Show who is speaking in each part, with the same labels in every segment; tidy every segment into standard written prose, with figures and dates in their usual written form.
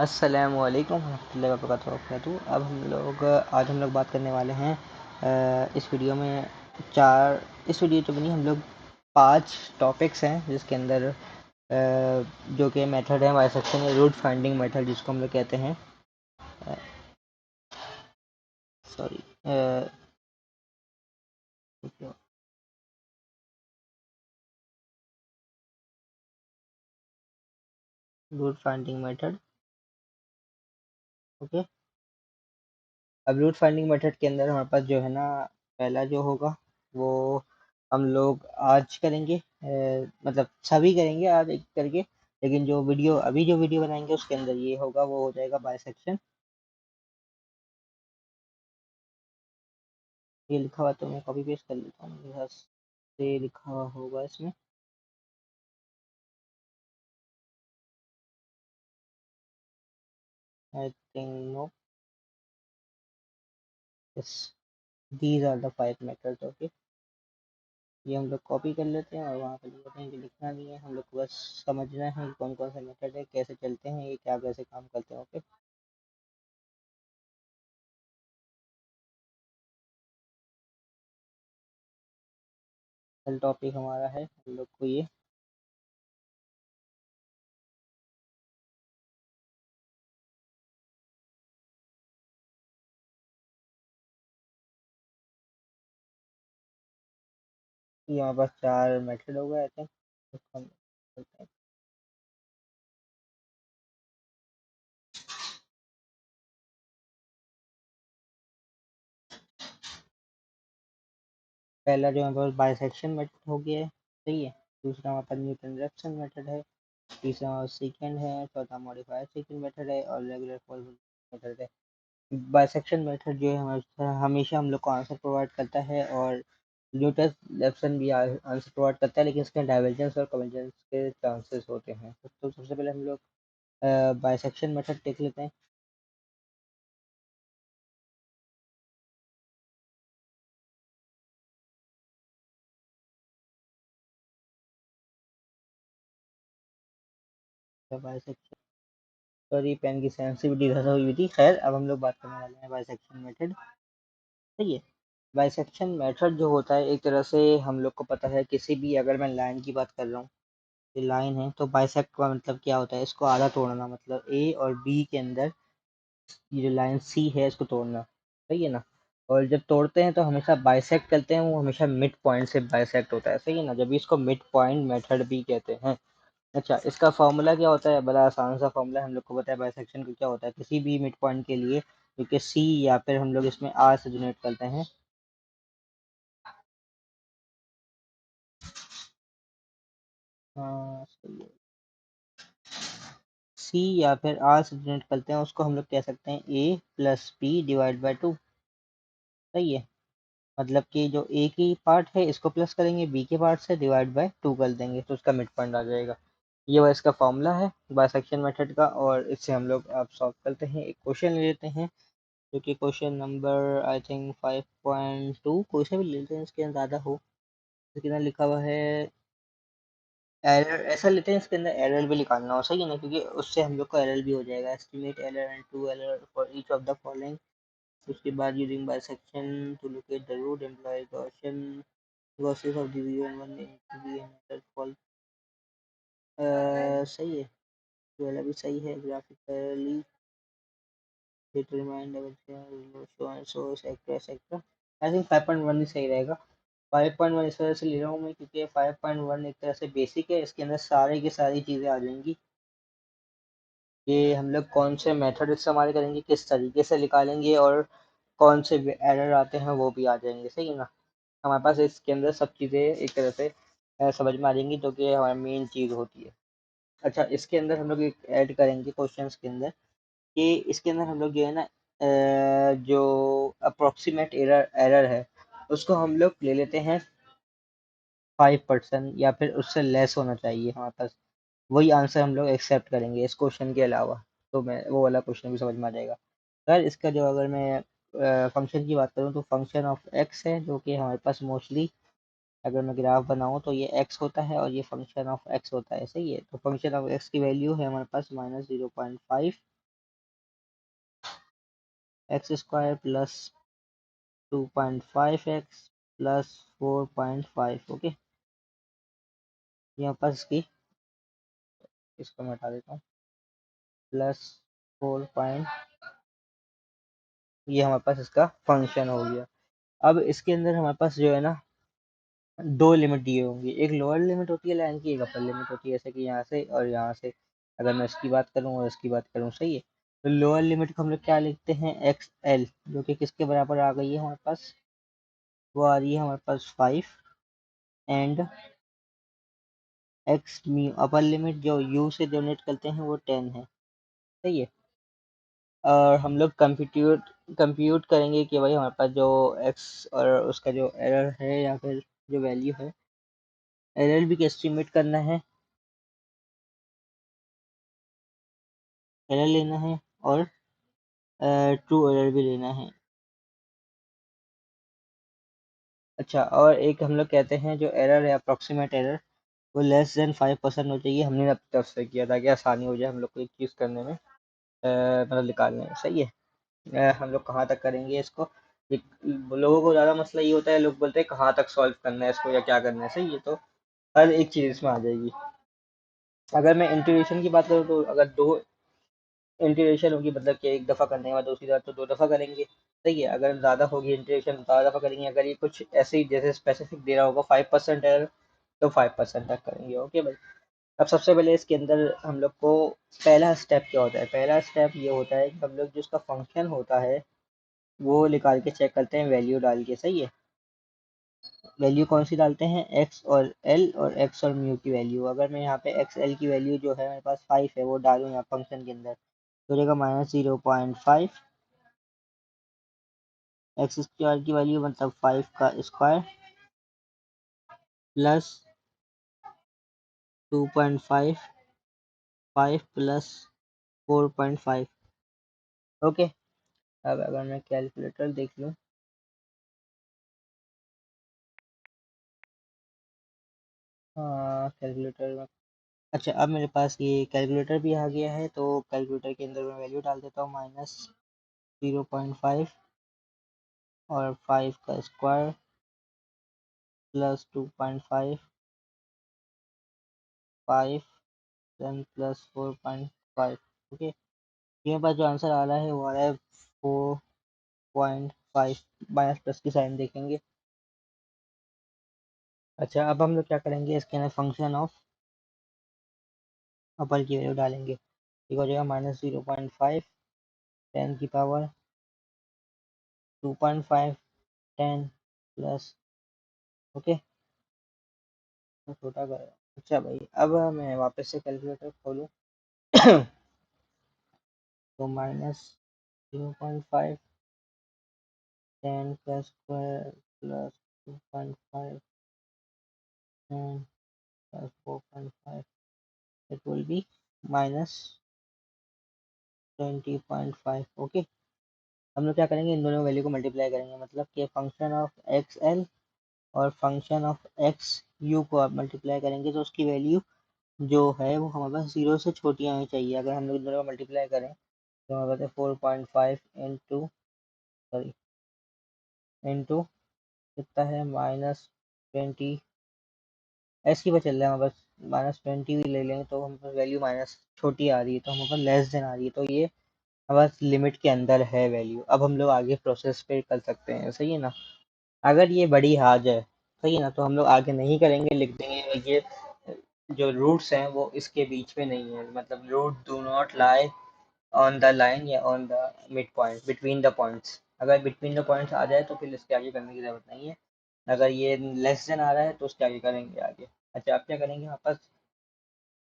Speaker 1: अस्सलामुअलैकुम रहमतुल्लाहि व बरकातुहू। आज हम लोग बात करने वाले हैं इस वीडियो में चार इस वीडियो तो नहीं, हम लोग 5 टॉपिक्स हैं जिसके अंदर जो कि मेथड है बाइसेक्शन या रूट फाइंडिंग मेथड जिसको हम लोग कहते हैं। Sorry, route finding method. Okay, अब रूट फाइंडिंग मेथड के अंदर हमारे पास जो है ना, पहला जो होगा वो हम लोग आज करेंगे, मतलब सभी करेंगे आज एक करके, लेकिन जो वीडियो बनाएंगे उसके अंदर ये होगा, वो हो जाएगा बाइसेक्शन। ये लिखा हुआ तो मैं कॉपी पेस्ट कर लेता हूँ, मेरे पास से लिखा हुआ होगा इसमें। I think no, yes, these are the 5 methods. Okay, ये हम लोग कॉपी कर लेते हैं और वहाँ पे लिख देते हैं कि लिखना नहीं है, हम लोग को बस समझना है कि कौन कौन से मेथड है, कैसे चलते हैं, ये क्या कैसे काम करते हैं। ओके, कल टॉपिक हमारा है हम लोग को ये यहाँ बस 4 मेथड हो गए आई थिंक। पहला जो हमारे पास बाइसेक्शन मेथड हो गया है, सही है। दूसरा हमारे पास न्यूटन रेफसन मेथड है। तीसरा सेकंड है, चौथा मॉडिफायर सेकंड मेथड है और रेगुलर फॉर्मूला मेथड है। बाइसेक्शन मेथड जो है हमेशा हम लोग को आंसर प्रोवाइड करता है, और न्यूटन रेफसन भी आंसर प्रोवाइड करता है, लेकिन इसके डाइवर्जेंस और कन्वर्जेंस के चांसेस होते हैं। तो सबसे पहले हम लोग बाइसेक्शन मेथड देख लेते हैं। बाइसेक्शन, सॉरी पेन की सेंसिटिविटी ज़्यादा हुई थी। खैर, अब हम लोग बात करने वाले हैं बाइसेक्शन मेथड। सही है। बाइसेक्शन मेथड जो होता है, एक तरह से हम लोग को पता है, किसी भी, अगर मैं लाइन की बात कर रहा हूँ, ये लाइन है तो बाइसेक्ट का मतलब क्या होता है, इसको आधा तोड़ना, मतलब ए और बी के अंदर ये जो लाइन सी है इसको तोड़ना। सही है ना। और जब तोड़ते हैं तो हमेशा बाइसेक्ट करते हैं, वो हमेशा मिड पॉइंट से बाइसेक्ट होता है। सही है ना, जब इसको मिड पॉइंट मेथड भी कहते हैं। अच्छा, इसका फॉर्मूला क्या होता है? बड़ा आसान सा फॉर्मूला है, हम लोग को पता है बाइसेक्शन का क्या होता है। किसी भी मिड पॉइंट के लिए, क्योंकि सी या फिर हम लोग इसमें आर से जनरेट करते हैं। हाँ, सही है। सी या फिर आर से जनरेट करते हैं, उसको हम लोग कह सकते हैं ए प्लस बी डिवाइड बाई 2। सही है। मतलब कि जो ए की पार्ट है इसको प्लस करेंगे, बी के पार्ट से डिवाइड बाय 2 कर देंगे, तो उसका मिड पॉइंट आ जाएगा। ये वह इसका फॉर्मूला है बाइसेक्शन मेथड का, और इससे हम लोग अब सॉल्व करते हैं। एक क्वेश्चन ले लेते हैं, जो कि क्वेश्चन नंबर आई थिंक 5.2, कोई सा भी ले लेते हैं इसके अंदर ज़्यादा हो। इसके अंदर लिखा हुआ है एरर, ऐसा लेते हैं इसके अंदर एरर भी निकालना हो। सही है ना, क्योंकि उससे हम लोग को एरर भी हो जाएगा। Estimate error and to error for each of the following. उसके बाद using bisection to locate the root employ Gaussian Gauss's of division one into B and fall. सही है, ये वाला भी सही है। Graphically determine so et cetera et cetera. I think 5.1 ही सही रहेगा। 5.1 इस वजह से ले रहा हूँ मैं, क्योंकि 5.1 एक तरह से बेसिक है, इसके अंदर सारे की सारी चीज़ें आ जाएंगी। ये हम लोग कौन से मेथड इस्तेमाल करेंगे, किस तरीके से निकालेंगे, और कौन से एरर आते हैं वो भी आ जाएंगे। सही है ना, हमारे पास इसके अंदर सब चीज़ें एक तरह से समझ में आ जाएंगी, जो कि हमारी मेन चीज़ होती है। अच्छा, इसके अंदर हम लोग एक ऐड करेंगे क्वेश्चंस के अंदर, कि इसके अंदर हम लोग जो है ना, जो अप्रोक्सीमेट एरर एरर है उसको हम लोग ले लेते हैं 5%, या फिर उससे लेस होना चाहिए हमारे पास। वही आंसर हम लोग एक्सेप्ट करेंगे इस क्वेश्चन के अलावा, तो मैं वो वाला क्वेश्चन भी समझ में आ जाएगा। अगर इसका जो, अगर मैं फंक्शन की बात करूँ, तो फंक्शन ऑफ एक्स है, जो कि हमारे पास मोस्टली, अगर मैं ग्राफ बनाऊँ तो ये एक्स होता है और ये फंक्शन ऑफ एक्स होता है। सही है, तो फंक्शन ऑफ एक्स की वैल्यू है हमारे पास -0.5, x square plus 2.5x plus 4.5। Okay, यहाँ पर इसको मैं हटा देता हूँ, प्लस 4 ये हमारे पास इसका फंक्शन हो गया। अब इसके अंदर हमारे पास जो है ना दो लिमिट दिए होंगे, एक लोअर लिमिट होती है लाइन की, एक अपर लिमिट होती है, जैसे कि यहाँ से और यहाँ से। अगर मैं इसकी बात करूँ और इसकी बात करूँ, सही है, तो लोअर लिमिट को हम लोग क्या लिखते हैं, एक्स एल, जो कि किसके बराबर आ गई है हमारे पास, वो आ रही है हमारे पास 5, and x mu, upper limit जो यू से डोनेट करते हैं वो 10 है, सही है। और हम लोग कंप्यूट करेंगे कि भाई हमारे पास जो एक्स और उसका जो एरर है या फिर जो वैल्यू है, एरर भी एस्टिमेट करना है, एरर लेना है और ट्रू एरर भी लेना है। अच्छा, और एक हम लोग कहते हैं जो एरर है अप्रोक्सीमेट एरर, वो लेस देन 5% हो चाहिए। हमने अपनी तरफ से किया ताकि आसानी हो जाए हम लोग को एक चीज़ करने में, मतलब निकालने में, सही है। हम लोग कहाँ तक करेंगे इसको, लोगों को ज़्यादा मसला ये होता है, लोग बोलते हैं कहाँ तक सॉल्व करना है इसको या क्या करना है, सही है, तो हर एक चीज़ इसमें आ जाएगी। अगर मैं इंटीग्रेशन की बात करूँ तो अगर दो इंटीग्रेशन होगी, मतलब कि एक दफ़ा करने के बाद दूसरी बार तो 2 दफ़ा करेंगे, सही है। अगर ज़्यादा होगी इंटीग्रेशन 4 दफ़ा करेंगे। अगर ये कुछ ऐसे ही जैसे स्पेसिफिक दे रहा होगा 5% एरर, तो 5% तक करेंगे। ओके भाई, अब सबसे पहले इसके अंदर हम लोग को पहला स्टेप क्या होता है, पहला स्टेप ये होता है कि हम लोग जो इसका फंक्शन होता है वो निकाल के चेक करते हैं वैल्यू डाल के, सही है। वैल्यू कौन सी डालते हैं, एक्स और एल, और एक्स और म्यू की वैल्यू। अगर मैं यहाँ पे एक्स एल की वैल्यू जो है मेरे पास 5 है वो डालूँ यहाँ फंक्शन के अंदर, तो रहेगा -0.5, एक्स स्क्वायर की वैल्यू मतलब 5 का स्क्वायर प्लस 2.5, 5 प्लस 4.5। ओके, अब अगर मैं कैलकुलेटर देख लूँ, हाँ कैलकुलेटर में, अच्छा अब मेरे पास ये कैलकुलेटर भी आ गया है, तो कैलकुलेटर के अंदर मैं वैल्यू डाल देता हूँ, -0.5 और 5 का square plus 2.5, 5 then plus 4.5। Okay, मेरे पास जो आंसर आ रहा है वो आ रहा है 4.5, माइनस प्लस की साइन देखेंगे। अच्छा, अब हम लोग क्या करेंगे, इसके अंदर फंक्शन ऑफ अपर की वैल्यू डालेंगे, ठीक हो जाएगा -0.5, 10 की पावर 2.5, 10 प्लस, ओके, तो छोटा कर। अच्छा भाई, अब मैं वापस से कैलकुलेटर खोलूँ तो -0.5, 10 का square plus 2.5, 10 plus 4.5, it will be -20.5। Okay, हम लोग क्या करेंगे, इन दोनों वैल्यू को मल्टीप्लाई करेंगे, मतलब कि फंक्शन ऑफ एक्स एल और फंक्शन ऑफ एक्स यू को आप मल्टीप्लाई करेंगे तो उसकी वैल्यू जो है वो हमारे पास 0 से छोटी आनी चाहिए। अगर हम लोग इन दोनों को मल्टीप्लाई करें तो हमारे पास 4.5 इंटू, सॉरी, इंटू कितना है, -20, एस की वजह चल रहा है हमारे पास, -20 भी ले लें तो हम वैल्यू माइनस छोटी आ रही है, तो हमारे पास लेस देन आ रही है, तो ये हमारे पास लिमिट के अंदर है वैल्यू। अब हम लोग आगे प्रोसेस पे कर सकते हैं, सही है ना। अगर ये बड़ी आ जाए, सही है ना, तो हम लोग आगे नहीं करेंगे, लिख देंगे ये जो रूट्स हैं वो इसके बीच में नहीं है, मतलब root do not lie on the line या on the mid point, between the points. अगर बिटवीन द पॉइंट्स आ जाए तो फिर इसके आगे करने की जरूरत नहीं है। अगर ये लेस देन आ रहा है तो उसके आगे करेंगे आगे। अच्छा, अब क्या करेंगे, वापस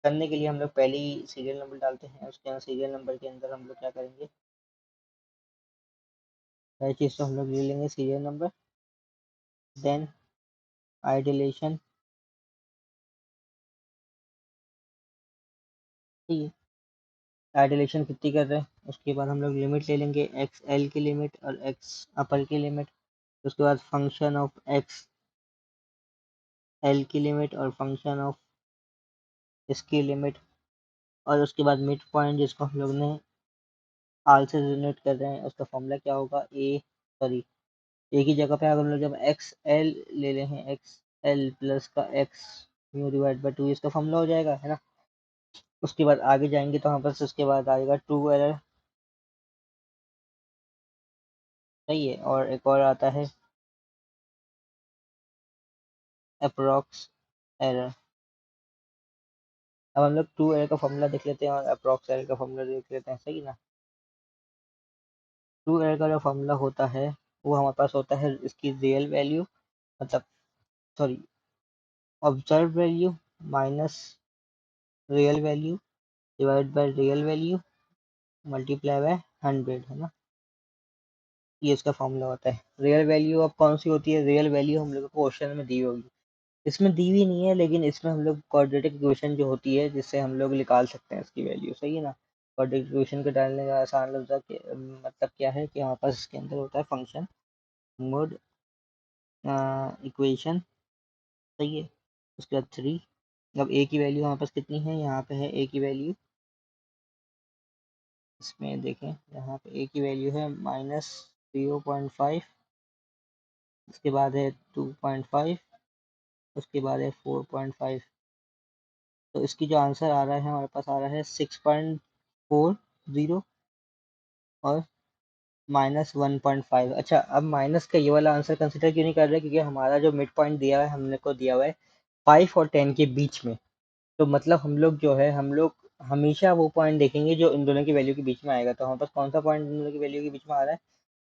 Speaker 1: करने के लिए हम लोग पहले ही सीरियल नंबर डालते हैं, उसके अंदर सीरियल नंबर के अंदर हम लोग क्या करेंगे, पहली चीज़ तो हम लोग ले लेंगे सीरियल नंबर, देन आइडिलेशन, ठीक है, आइडिलेशन कितनी कर रहे हैं, उसके बाद हम लोग लिमिट ले लेंगे, एक्स एल की लिमिट और एक्स अपर की लिमिट, उसके बाद फंक्शन ऑफ एक्स एल की लिमिट और फंक्शन ऑफ इसकी लिमिट, और उसके बाद मिड पॉइंट जिसको हम लोग ने आर से जनरेट कर रहे हैं, उसका फॉर्मूला क्या होगा, ए की जगह पे अगर हम लोग जब एक्स एल ले रहे हैं, एक्स एल प्लस का x mu divide by two, इसका फॉर्मूला हो जाएगा, है ना। उसके बाद आगे जाएंगे तो हमारे पास उसके बाद आएगा ट्रू एरर, सही है, और एक और आता है अप्रॉक्स एरर। अब हम लोग ट्रू एरर का फॉर्मूला देख लेते हैं और अप्रॉक्स एरर का फॉर्मूला देख लेते हैं, सही ना। ट्रू एरर का जो फॉर्मूला होता है वो हमारे पास होता है इसकी रियल वैल्यू, मतलब sorry observe value minus real value divide by real value multiply by 100, है ना। ये इसका फॉर्मूला होता है। रियल वैल्यू अब कौन सी होती है, रियल वैल्यू हम लोग को क्वेश्चन में दी होगी, इसमें दी हुई नहीं है, लेकिन इसमें हम लोग क्वाड्रेटिक इक्वेशन जो होती है जिससे हम लोग निकाल सकते हैं इसकी वैल्यू, सही है ना। क्वाड्रेटिक इक्वेशन को डालने का आसान लफ्ज़ मतलब क्या है कि हमारे पास इसके अंदर होता है फंक्शन मोड इक्वेशन, सही है। उसके बाद 3, अब ए की वैल्यू हमारे पास कितनी है, यहाँ पे है ए की वैल्यू, इसमें देखें यहाँ पे ए की वैल्यू है -0.5, उसके बाद है 2.5, उसके बाद है 4.5। तो इसकी जो आंसर आ रहा है हमारे पास आ रहा है 6.40 और -1.5। अच्छा, अब माइनस का ये वाला आंसर कंसिडर क्यों नहीं कर रहे, क्योंकि हमारा जो मिड पॉइंट दिया है हमने को दिया हुआ है 5 और 10 के बीच में। तो मतलब हम लोग जो है हम लोग हमेशा वो पॉइंट देखेंगे जो इन दोनों की वैल्यू के बीच में आएगा। तो हमारे पास कौन सा पॉइंट इन दोनों की वैल्यू के बीच में आ रहा है,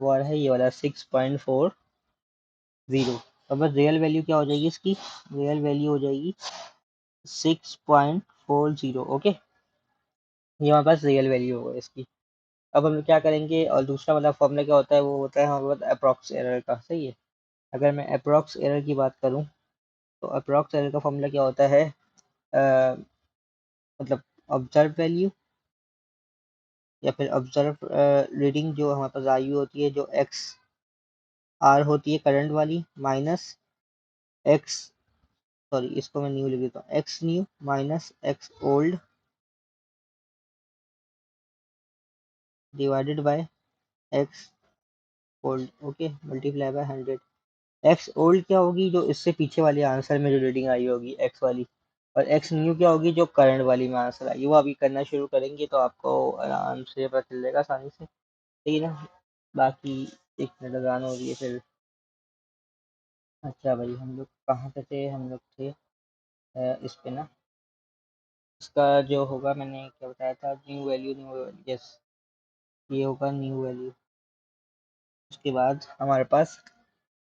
Speaker 1: वो आ रहा है ये वाला 6.40। तो बस रियल वैल्यू क्या हो जाएगी इसकी, रियल वैल्यू हो जाएगी 6.40, ओके। ये हमारे पास रियल वैल्यू होगा इसकी। अब हम लोग क्या करेंगे, और दूसरा वाला फॉर्मूला क्या होता है, वो होता है हमारे पास अप्रॉक्स एरर का, सही है। अगर मैं अप्रॉक्स एरर की बात करूं तो अप्रॉक्स एरर का फॉर्मूला क्या होता है, मतलब ऑब्जर्व वैल्यू या फिर ऑब्जर्व रीडिंग जो हमारे पास आई होती है, जो एक्स आर होती है करंट वाली, माइनस एक्स, सॉरी इसको मैं न्यू लिख देता हूँ, x new minus x old divided by x old, okay, multiply by 100। X old क्या होगी, जो इससे पीछे वाले आंसर में जो रीडिंग आई होगी एक्स वाली, और एक्स न्यू क्या होगी, जो करंट वाली में आंसर आई, वो अभी करना शुरू करेंगे तो आपको आराम से पता चल जाएगा आसानी से, ठीक है ना। बाकी एक मिनट लगान हो रही है फिर। अच्छा भाई, हम लोग कहाँ पे थे, हम लोग थे इस पे ना, इसका जो होगा मैंने क्या बताया था, न्यू वैल्यू, यस, ये होगा न्यू वैल्यू। उसके बाद हमारे पास,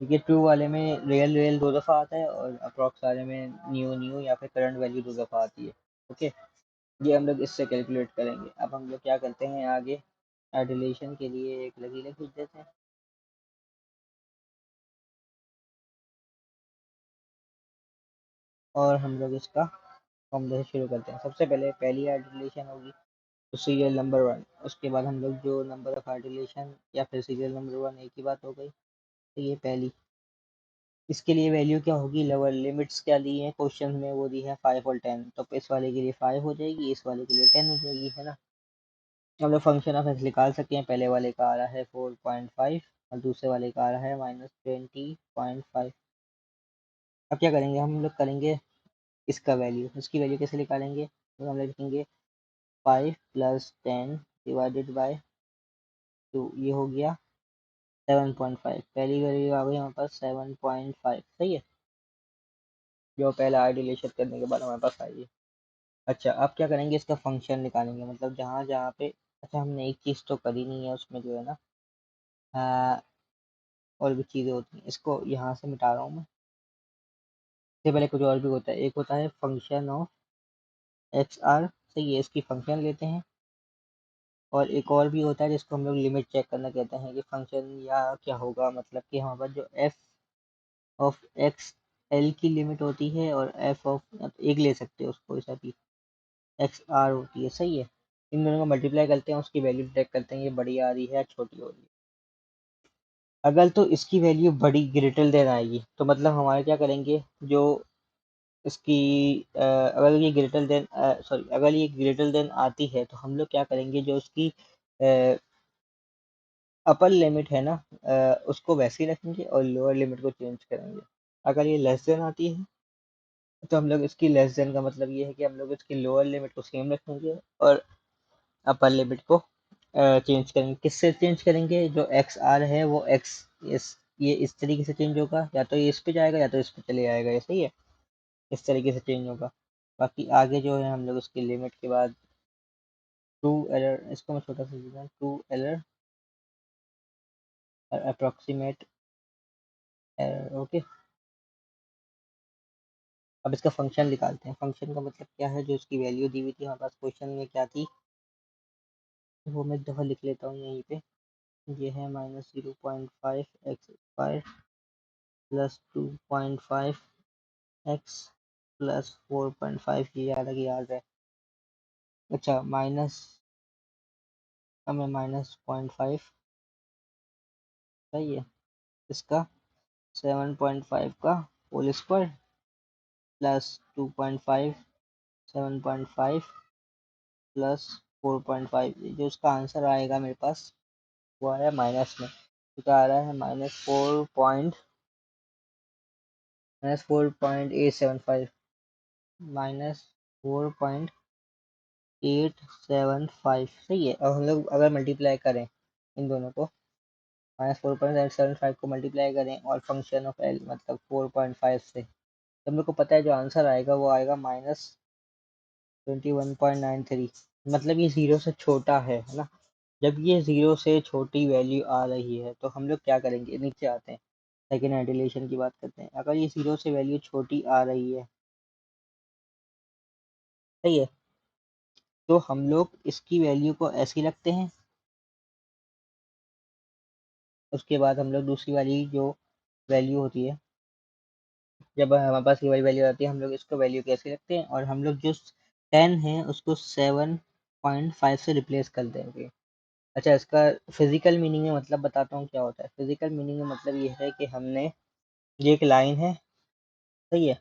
Speaker 1: क्योंकि ट्रू वाले में रियल रियल दो दफ़ा आता है और अप्रॉक्स वाले में न्यू न्यू या फिर करंट वैल्यू दो दफ़ा आती है, ओके। ये हम लोग इससे कैलकुलेट करेंगे। अब हम लोग क्या करते हैं आगे, एडिलेशन के लिए एक लकीर खींच देते हैं और हम लोग इसका फॉर्मूला से शुरू करते हैं। सबसे पहले पहली एडिलेशन होगी तो सीरियल नंबर 1, उसके बाद हम लोग जो नंबर ऑफ एडिलेशन या फिर सीरियल नंबर 1 एक ही बात हो गई, तो ये पहली। इसके लिए वैल्यू क्या होगी, लेवल लिमिट्स क्या दी है क्वेश्चन में, वो दी है 5 और 10, तो इस वाले के लिए 5 हो जाएगी, इस वाले के लिए 10 हो जाएगी, है ना। हम लोग फंक्शन ऑफ एक्स निकाल सकते हैं, पहले वाले का आ रहा है 4.5 और दूसरे वाले का आ रहा है -20.5। अब क्या करेंगे, हम लोग करेंगे इसका वैल्यू, इसकी वैल्यू कैसे निकालेंगे, तो हम लोग लिखेंगे 5 + 10 डिवाइडेड बाय 2, ये हो गया 7.5। पहली वैल्यू आ गई हमारे पास 7.5, सही है, जो पहला आइडिलेशन करने के बाद हमारे पास आई है। अच्छा, अब क्या करेंगे, इसका फंक्शन निकालेंगे, मतलब जहाँ जहाँ पे, अच्छा हमने एक चीज़ तो करी नहीं है उसमें जो है ना, आ, और भी चीज़ें होती हैं, इसको यहाँ से मिटा रहा हूँ मैं। इससे पहले कुछ और भी होता है, एक होता है फंक्शन ऑफ एक्स आर, सही है, इसकी फंक्शन लेते हैं। और एक और भी होता है जिसको हम लोग लिमिट चेक करना कहते हैं कि फंक्शन या क्या होगा, मतलब कि हमारे पास जो एफ ऑफ एक्स एल की लिमिट होती है और एफ ऑफ एक ले सकते हैं उसको, ऐसा भी एक्स आर होती है, सही है। इन दोनों को मल्टीप्लाई करते हैं, उसकी वैल्यू डिटेक्ट करते हैं, ये बड़ी आ रही है या छोटी हो रही है। अगर तो इसकी वैल्यू बड़ी ग्रेटर देन आएगी तो मतलब हमारे क्या करेंगे, जो इसकी अगर ये ग्रेटर देन सॉरी, अगर ये ग्रेटर देन आती है तो हम लोग क्या करेंगे, जो उसकी अपर लिमिट है ना, उसको वैसे ही रखेंगे और लोअर लिमिट को चेंज करेंगे। अगर ये लेस देन आती है तो हम लोग इसकी लेस देन का मतलब ये है कि हम लोग इसकी लोअर लिमिट को सेम रखेंगे और अपर लिमिट को चेंज करेंगे। किससे चेंज करेंगे? जो एक्स आर है वो एक्स इस ये इस तरीके से चेंज होगा, या तो ये इस पे जाएगा या तो इस पे चले जाएगा, ये सही है, इस तरीके से चेंज होगा। बाकी आगे जो है हम लोग उसकी लिमिट के बाद ट्रू एरर, इसको मैं छोटा सा लिखता हूँ, ट्रू एरर और अप्रोक्सीमेट एरर। ओके, अब इसका फंक्शन निकालते हैं। फंक्शन का मतलब क्या है? जो इसकी वैल्यू दी हुई थी हमारे पास क्वेश्चन में क्या थी, वो मैं एक दफ़ा लिख लेता हूँ यहीं पे। ये है -0.5 x² प्लस 2.5 x प्लस 4.5, ये याद है। अच्छा, माइनस, हमें -0.5 सही है, इसका 7.5 का होल स्क्वायर प्लस 2.5 7.5 प्लस 4.5, जो इसका आंसर आएगा मेरे पास वो आया माइनस में, तो क्या आ रहा है? -4.875, -4.875 सही है। अब हम लोग अगर मल्टीप्लाई करें इन दोनों को, -4.875 को मल्टीप्लाई करें और फंक्शन ऑफ एल मतलब 4.5 से, तो हम लोग को पता है जो आंसर आएगा वो आएगा -21.93। मतलब ये जीरो से छोटा है ना। जब ये जीरो से छोटी वैल्यू आ रही है तो हम लोग क्या करेंगे? नीचे आते हैं, सेकेंड एडिलेशन की बात करते हैं। अगर ये जीरो से वैल्यू छोटी आ रही है, सही है, तो हम लोग इसकी वैल्यू को ऐसी रखते हैं। उसके बाद हम लोग दूसरी वाली जो वैल्यू होती है, जब हमारे पास ये वाली वैल्यू आती है, हम लोग इसको वैल्यू कैसे रखते हैं, और हम लोग जो 10 है उसको 7.5 से रिप्लेस कर देंगे। अच्छा, इसका फिजिकल मीनिंग में मतलब बताता हूँ क्या होता है। फिजिकल मीनिंग में मतलब ये है कि हमने, ये एक लाइन है, सही है,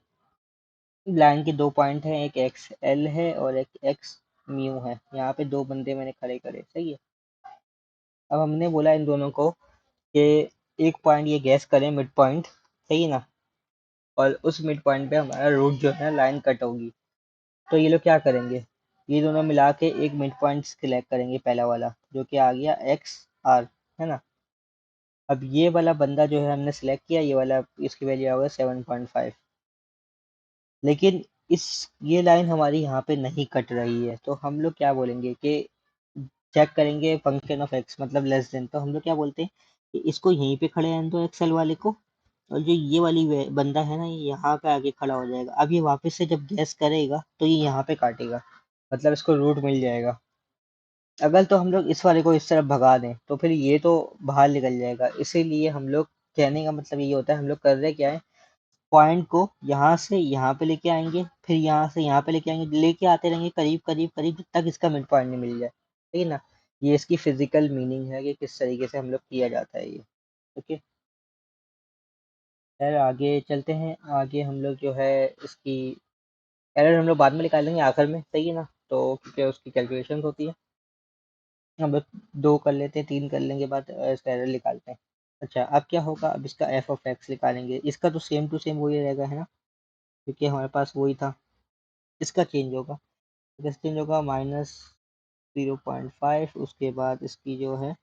Speaker 1: लाइन के दो पॉइंट हैं, एक एक्स एल है और एक एक्स म्यू है। यहाँ पे दो बंदे मैंने खड़े करे, सही है। अब हमने बोला इन दोनों को कि एक पॉइंट ये गैस करें मिड पॉइंट, सही है ना, और उस मिड पॉइंट पे हमारा रूट जो है लाइन कट होगी। तो ये लोग क्या करेंगे? ये दोनों मिला के एक मिड पॉइंट सिलेक्ट करेंगे, पहला वाला जो कि आ गया एक्स आर, है ना। अब ये वाला बंदा जो है हमने सिलेक्ट किया, ये वाला, इसकी वैल्यू होगा 7.5, लेकिन इस ये लाइन हमारी यहाँ पे नहीं कट रही है, तो हम लोग क्या बोलेंगे कि चेक करेंगे फंक्शन ऑफ एक्स मतलब लेस देन। तो हम लोग क्या बोलते हैं कि इसको यहीं पे खड़े रहने दो एक्सएल वाले को, और जो ये वाली बंदा है ना, ये यहाँ पे आके खड़ा हो जाएगा। अब ये वापस से जब गैस करेगा तो ये यहाँ पे काटेगा, मतलब इसको रूट मिल जाएगा। अगर तो हम लोग इस वाले को इस तरफ भगा दें तो फिर ये तो बाहर निकल जाएगा। इसीलिए हम लोग, कहने का मतलब ये होता है, हम लोग कर रहे क्या है, पॉइंट को यहाँ से यहाँ पे लेके आएंगे, फिर यहाँ से यहाँ पे लेके आएंगे, लेके आते रहेंगे करीब करीब करीब, जब तक इसका मिड पॉइंट नहीं मिल जाए, ठीक है ना। ये इसकी फिजिकल मीनिंग है कि किस तरीके से हम लोग किया जाता है ये। ओके, खैर आगे चलते हैं। आगे हम लोग जो है इसकी एरर हम लोग बाद में निकालेंगे आखिर में, सही है ना, तो क्योंकि उसकी कैलकुलेशन होती है। हम लोग दो कर लेते हैं, तीन कर लेंगे बाद इसका एरर निकालते हैं। अच्छा, अब क्या होगा? अब इसका एफ ऑफ एक्स निकालेंगे। इसका तो सेम टू सेम वही रहेगा, है ना, क्योंकि हमारे पास वही था। इसका चेंज होगा, इसका चेंज होगा -0.5, उसके बाद इसकी जो है,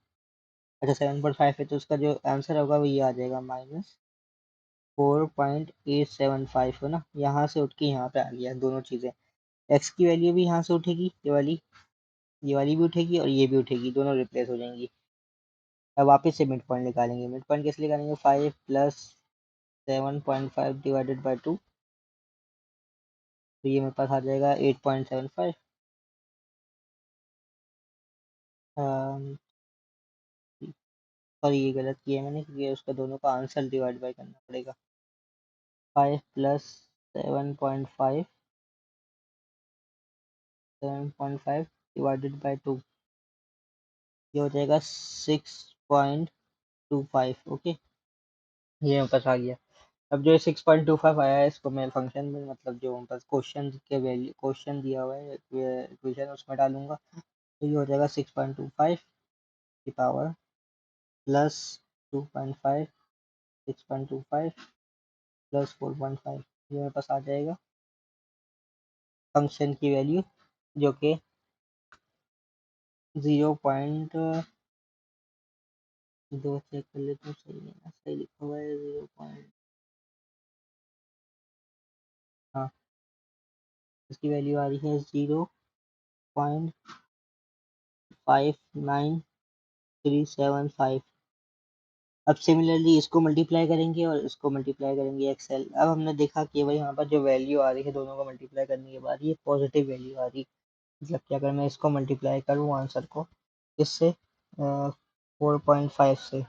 Speaker 1: अच्छा 7.5 है तो उसका जो आंसर होगा वो ये आ जाएगा -4.875, है ना। यहाँ से उठ के यहाँ पे आ गया दोनों चीज़ें। एक्स की वैल्यू भी यहाँ से उठेगी, ये वाली भी उठेगी और ये भी उठेगी, दोनों रिप्लेस हो जाएंगी। अब वापस से मिड पॉइंट निकालेंगे। मिड पॉइंट कैसे निकालेंगे? 5 प्लस 7.5 डिवाइडेड बाई 2, तो ये मेरे पास आ जाएगा 8.75। सॉरी, ये गलत किया है मैंने, क्योंकि उसका दोनों का आंसर डिवाइड बाई करना पड़ेगा। 5 प्लस 7.5 7.5 डिवाइडेड बाई 2, ये हो जाएगा 6.25। ओके, ये मेरे पास आ गया। अब जो 6.25 आया है, इसको मैं फंक्शन में, मतलब जो मेरे पास क्वेश्चन के वैल्यू, क्वेश्चन दिया हुआ है इक्वेशन, उसमें डालूंगा, तो ये हो जाएगा 6.25 की पावर प्लस 2.5, 6.25 प्लस 4.5, ये मेरे पास आ जाएगा फंक्शन की वैल्यू, जो कि 0.2 चेक कर लेते हैं, सही है ना, सही लिखा हुआ है 0. हाँ, इसकी वैल्यू आ रही है 0.59375। अब सिमिलरली इसको मल्टीप्लाई करेंगे और इसको मल्टीप्लाई करेंगे एक्सेल। अब हमने देखा कि भाई यहाँ पर जो वैल्यू आ रही है दोनों को मल्टीप्लाई करने के बाद ये पॉजिटिव वैल्यू आ रही है, मतलब कि अगर मैं इसको मल्टीप्लाई करूँ आंसर को इससे 4.5 से,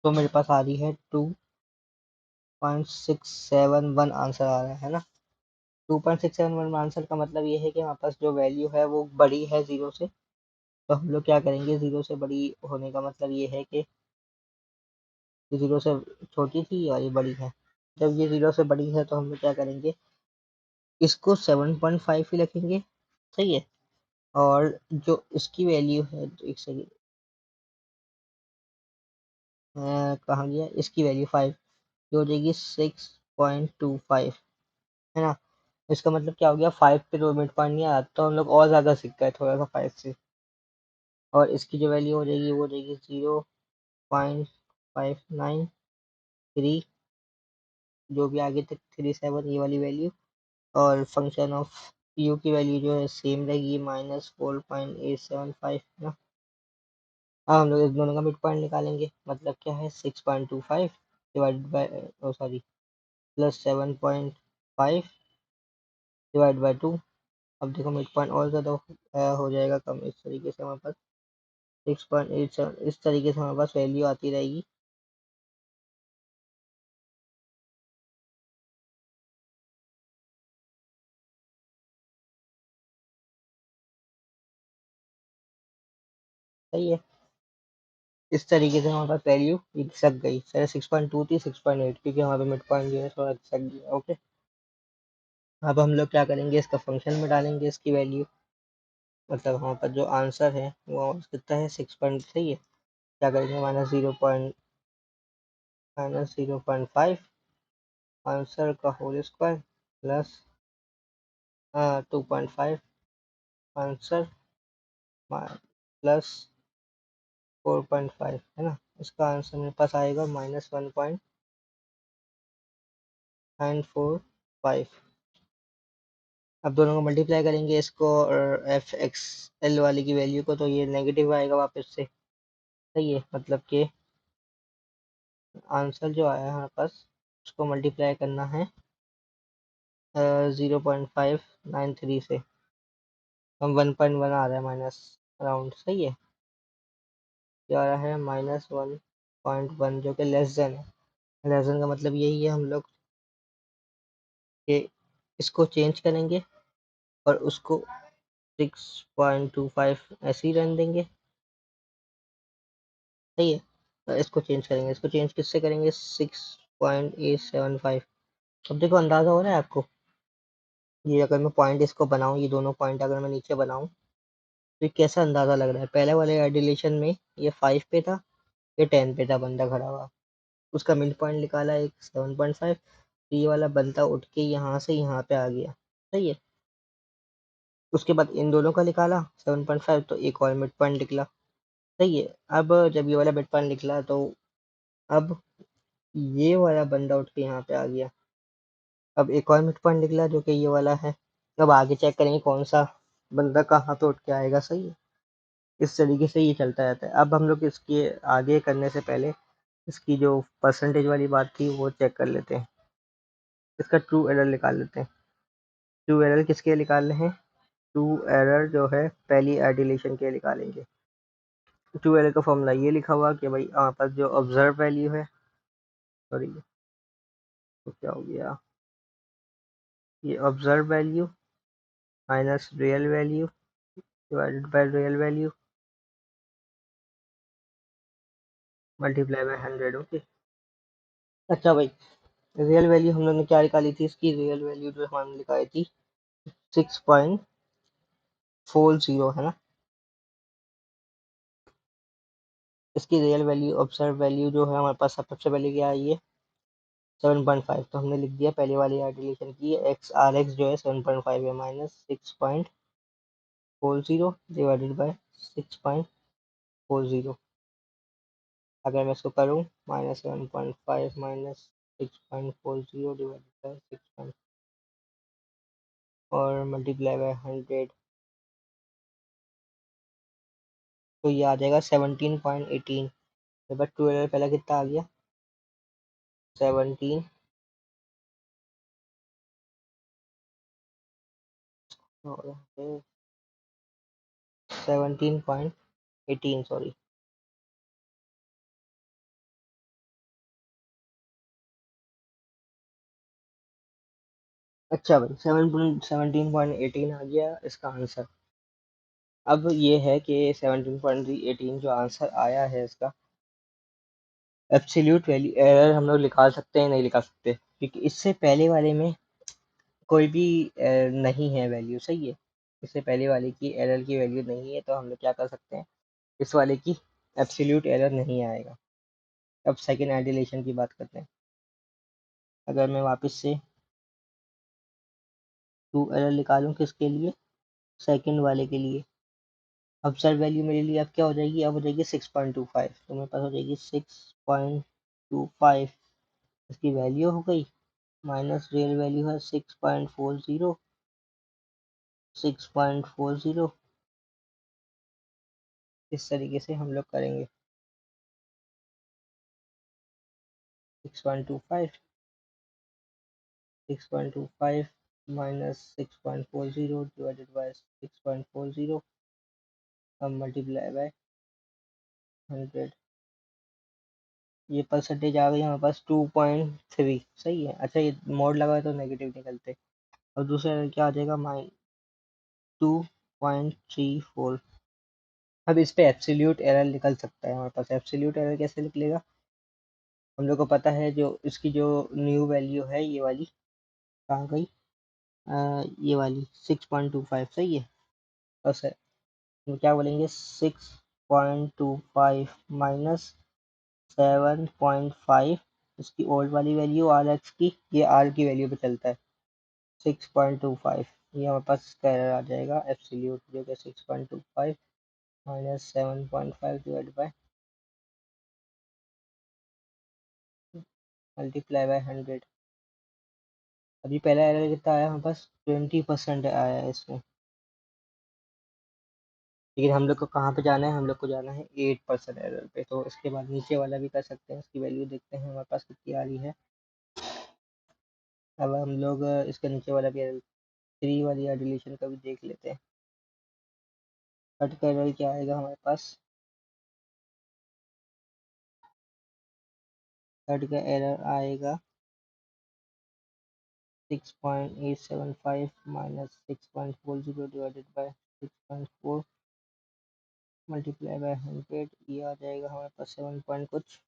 Speaker 1: तो मेरे पास आ रही है 2.671 आंसर आ रहा है ना। 2.671 आंसर का मतलब ये है कि हमारे पास जो वैल्यू है वो बड़ी है जीरो से, तो हम लोग क्या करेंगे, जीरो से बड़ी होने का मतलब ये है कि जीरो से छोटी थी और ये बड़ी है। जब ये जीरो से बड़ी है तो हम लोग क्या करेंगे, इसको 7.5 ही रखेंगे, सही है। और जो इसकी वैल्यू है, तो एक सेकेंड, कहाँ गया, इसकी वैल्यू 5, जो हो जाएगी 6.25, है ना। इसका मतलब क्या हो गया, 5 पे 2 मिनट पॉइंट नहीं आया, तो हम लोग और ज़्यादा सीख गए थोड़ा सा 5 से। और इसकी जो वैल्यू हो जाएगी वो हो जाएगी 0.593, जो भी आगे तक 37, ये वाली वैल्यू। और फंक्शन ऑफ यू की वैल्यू जो है सेम रहेगी -4.875 ना। अब हम लोग इस दोनों का मिड पॉइंट निकालेंगे, मतलब क्या है 6.25 divide by, oh sorry, plus 7.5 divide by 2। अब देखो मिड पॉइंट और ज़्यादा हो जाएगा कम, इस तरीके से हमारे पास 6.87, इस तरीके से हमारे पास वैल्यू आती रहेगी। सही है, इस तरीके से हमारे पास वैल्यू खिसक गई, सर 6.2 थी 6.8, क्योंकि हमारे मिड पॉइंट जो है थोड़ा खिसक गया। ओके, अब हम लोग क्या करेंगे, इसका फंक्शन में डालेंगे इसकी वैल्यू, मतलब हमारे पास जो आंसर है वो कितना है 6. सही है, क्या करेंगे, -0.5 आंसर का whole square plus 2.5 answer plus 4.5, है ना। इसका आंसर मेरे पास आएगा -1.945। अब दोनों को मल्टीप्लाई करेंगे इसको और एफ एक्स एल वाली की वैल्यू को, तो ये नेगेटिव आएगा वापस से, सही है। मतलब कि आंसर जो आया है हमारे पास उसको मल्टीप्लाई करना है 0.593 से, हम 1.1 आ रहा है माइनस अराउंड, सही है। क्या आ रहा है -1.1, जो कि लेस देन है। लेस देन का मतलब यही है हम लोग कि इसको चेंज करेंगे और उसको 6.25 ऐसे ही रहने देंगे, सही है। तो इसको चेंज करेंगे, इसको चेंज किससे करेंगे, 6.875। अब देखो अंदाज़ा हो रहा है आपको, ये अगर मैं पॉइंट इसको बनाऊँ, ये दोनों पॉइंट अगर मैं नीचे बनाऊँ, तो ये कैसा अंदाज़ा लग रहा है। पहले वाले एडिलेशन में ये 5 पे था, ये 10 पे था बंदा खड़ा हुआ, उसका मिड पॉइंट निकाला एक 7.5, तो ये वाला बंदा उठ के यहाँ से यहाँ पे आ गया, सही है। उसके बाद इन दोनों का निकाला 7.5, तो एक और मिड पॉइंट निकला, सही है। अब जब ये वाला मिड पॉइंट निकला तो अब ये वाला बंदा उठ के यहाँ पे आ गया, अब एक और मिड पॉइंट निकला जो कि ये वाला है। अब आगे चेक करेंगे कौन सा बंदा कहाँ पे उठ के आएगा, सही है। इस तरीके से ये चलता रहता है। अब हम लोग इसके आगे करने से पहले इसकी जो परसेंटेज वाली बात थी वो चेक कर लेते हैं, इसका ट्रू एरर निकाल लेते हैं। ट्रू एरर किसके निकालने हैं, ट्रू एरर जो है पहली एडिलेशन के निकालेंगे। ट्रू एरर का फॉर्मूला ये लिखा हुआ कि भाई हमारे पास जो ऑब्जर्व वैल्यू है, सॉरी तो क्या हो गया, ये observe value minus real value divided by real value multiply by 100। Okay, अच्छा भाई, रियल वैल्यू हम लोग ने क्या निकाली थी, इसकी रियल वैल्यू जो हमने निकाली थी 6.40, है ना। इसकी रियल वैल्यू ऑब्जर्व वैल्यू जो है हमारे पास सबसे पहले क्या आई है 7.5, तो हमने लिख दिया पहले वाली आइडिलेशन की एक्स आर एक्स जो है 7.5 है माइनस 6.40 डिवाइडेड बाय 6.40। अगर मैं इसको करूँ -7.5 माइनस 6.40 डिवाइडेड बाय 6 और मल्टीप्लाई बाय 100, तो ये आ जाएगा 17.18। बट 12 पहला कितना आ गया 17 और 17.18 सॉरी। अच्छा भाई 17.18 आ गया इसका आंसर। अब ये है कि 17.18 जो आंसर आया है इसका एब्सोल्यूट वैल्यू एरर हम लोग निकाल सकते हैं नहीं निकाल सकते, क्योंकि इससे पहले वाले में कोई भी नहीं है वैल्यू, सही है। इससे पहले वाले की एरर की वैल्यू नहीं है, तो हम लोग क्या कर सकते हैं इस वाले की एब्सोल्यूट एरर नहीं आएगा। अब सेकेंड आइडिलेशन की बात करते हैं। अगर मैं वापस से टू एरर निकालूं किसके लिए सेकेंड वाले के लिए, ऑब्जर्व वैल्यू मेरे लिए अब क्या हो जाएगी, अब हो जाएगी 6.25, तो मेरे पास हो जाएगी 6.25। इसकी वैल्यू हो गई माइनस रियल वैल्यू है 6.40 6.40। इस तरीके से हम लोग करेंगे 6.25 माइनस 6.40 डिवाइडेड बाय 6.40 अब मल्टीप्लाई बाय 100। ये परसेंटेज आ गई हमारे पास 2.3, सही है। अच्छा ये मोड लगा है तो नेगेटिव निकलते, और दूसरा क्या आ जाएगा -2.34। अब इस पे एब्सोल्यूट एरर निकल सकता है हमारे पास। एब्सोल्यूट एरर कैसे निकलेगा, हम लोग को पता है जो इसकी जो न्यू वैल्यू है ये वाली कहाँ गई, ये वाली 6.25, सही है। और सर तो क्या बोलेंगे 6.25 माइनस 7.5, इसकी ओल्ड वाली वैल्यू आर एक्स की, ये आर की वैल्यू पे चलता है 6.25। ये हमारे पास इसका एरर आ जाएगा एब्सोल्यूट जो कि 6.25 minus 7.5 divide by multiply by 100। अभी पहला एरर कितना आया हमारे पास 20% आया है इसमें, लेकिन हम लोग को कहाँ पे जाना है, हम लोग को जाना है 8% एरर पे। तो इसके बाद नीचे वाला भी कर सकते हैं, इसकी वैल्यू देखते हैं हमारे पास कितनी आ रही है। अब हम लोग इसका नीचे वाला भी एरर 3 वाली एडिलेशन का भी देख लेते हैं। थर्ड का एरर क्या आएगा हमारे पास, थर्ड का एरर आएगा 6.875 minus 6.40 divided by 6.4 multiply by 100। ये आ जाएगा हमारे पास 7 पॉइंट कुछ।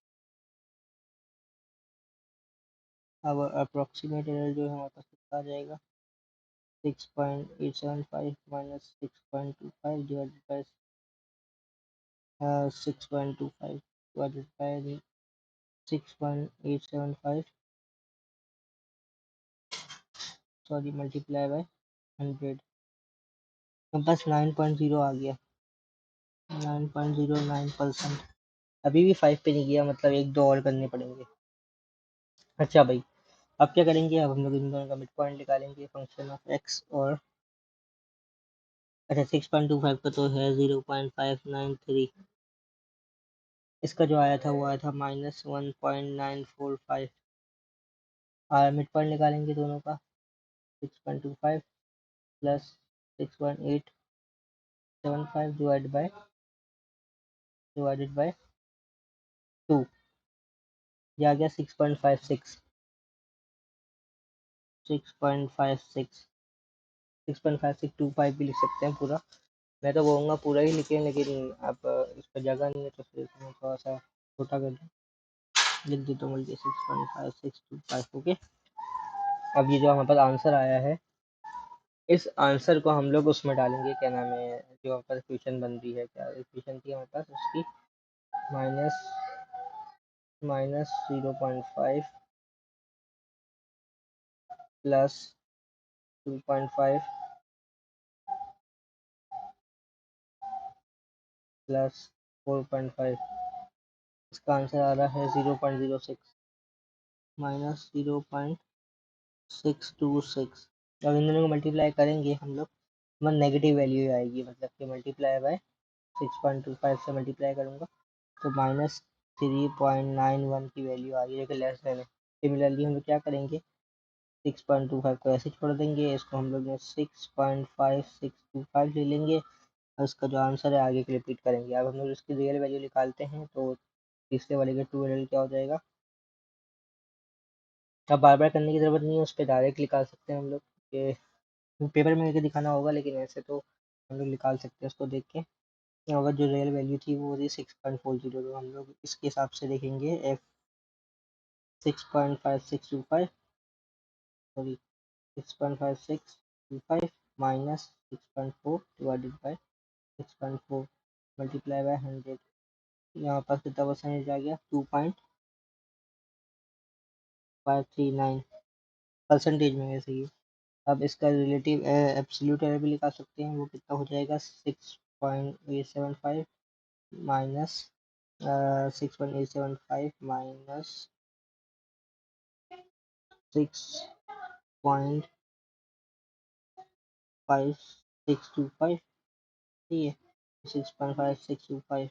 Speaker 1: अब अप्रोक्सीमेट एरर जो है हमारे पास कितना आ जाएगा 6.875 minus 6.25 divided by 6.25 divided by 6.875 sorry multiply by 100। बस 9.0 आ गया 9.09%। अभी भी 5 पे नहीं गया, मतलब एक दो और करने पड़ेंगे। अच्छा भाई अब क्या करेंगे, अब हम लोग इन दोनों का मिड पॉइंट निकालेंगे फंक्शन ऑफ एक्स और अच्छा 6.25 का तो है 0.593, इसका जो आया था वो आया था -1.945। और मिड पॉइंट निकालेंगे दोनों का 6.25 प्लस 6.875 डिवाइडेड बाय 2, ये आ गया 6.56 6.56 6.5625 भी लिख सकते हैं पूरा। मैं तो कहूँगा पूरा ही लिखें, लेकिन आप इस पर जगह नहीं है तो फिर मैं थोड़ा सा छोटा कर दूँ, लिख देता हूँ बल्कि 6.5625। ओके अब ये जो हमारे पास आंसर आया है इस आंसर को हम लोग उसमें डालेंगे, क्या नाम है जो हमारे पास इक्वेशन बन रही है, क्या इक्वेशन थी हमारे पास उसकी माइनस माइनस 0.5 प्लस 2.5 प्लस 4.5। इसका आंसर आ रहा है 0.06 माइनस 0.626। अब इन दोनों को मल्टीप्लाई करेंगे हम लोग, मतलब नेगेटिव वैल्यू आएगी, मतलब कि मल्टीप्लाई बाय 6.25 से मल्टीप्लाई करूँगा तो -3.91 की वैल्यू आ गई, लेकिन लेस देन है। सिमिलरली हम लोग क्या करेंगे, 6.25 को ऐसे छोड़ देंगे, इसको हम लोग 6.5625 ले लेंगे और इसका जो आंसर है आगे के रिपीट करेंगे। अब हम लोग इसकी रियल वैल्यू निकालते हैं तो तीसरे वाले के 2 रियल क्या हो जाएगा। अब बार बार करने की ज़रूरत नहीं है, उस पर डायरेक्ट निकाल सकते हैं हम लोग। ये पेपर में करके दिखाना होगा, लेकिन ऐसे तो हम लोग निकाल सकते हैं उसको देख के। अगर जो रियल वैल्यू थी वो थी 6.40, तो हम लोग इसके हिसाब से देखेंगे F 6.5625 sorry 6.5625 minus 6.4 divided by 6.4 multiply by 100। यहाँ पर कितना परसेंटेज आ गया, 2.539 परसेंटेज में वैसे ही। अब इसका रिलेटिव एब्सोल्यूट एरर भी निकाल सकते हैं, वो कितना हो जाएगा 6.875 माइनस 6.875 माइनस 6.5625, ठीक है। 6.5625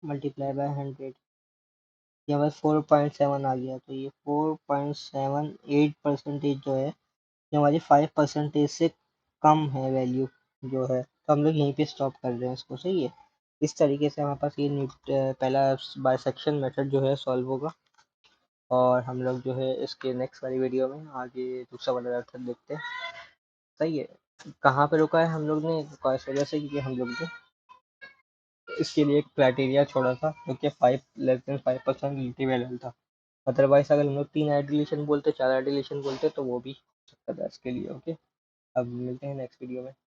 Speaker 1: मल्टीप्लाई बाय 100, यहाँ पर 4.7 आ गया, तो ये 4.78 जो है, जो हमारी 5% से कम है वैल्यू जो है, तो हम लोग यहीं पे स्टॉप कर रहे हैं इसको, सही है। इस तरीके से हमारे पास ये पहला बाइसेक्शन मेथड जो है सॉल्व होगा, और हम लोग जो है इसके नेक्स्ट वाली वीडियो में आगे दूसरा वाला मेथड देखते हैं, सही है। कहाँ पे रुका है हम लोग ने, इस वजह से क्योंकि हम लोग ने इसके लिए एक क्राइटेरिया छोड़ा था, क्योंकि 5 <5% रिलेटिव एरर था। अदरवाइज अगर हम लोग 3 एडिलेशन बोलते, 4 एडिलेशन बोलते, तो वो भी हो सकता था इसके लिए। ओके, अब मिलते हैं नेक्स्ट वीडियो में।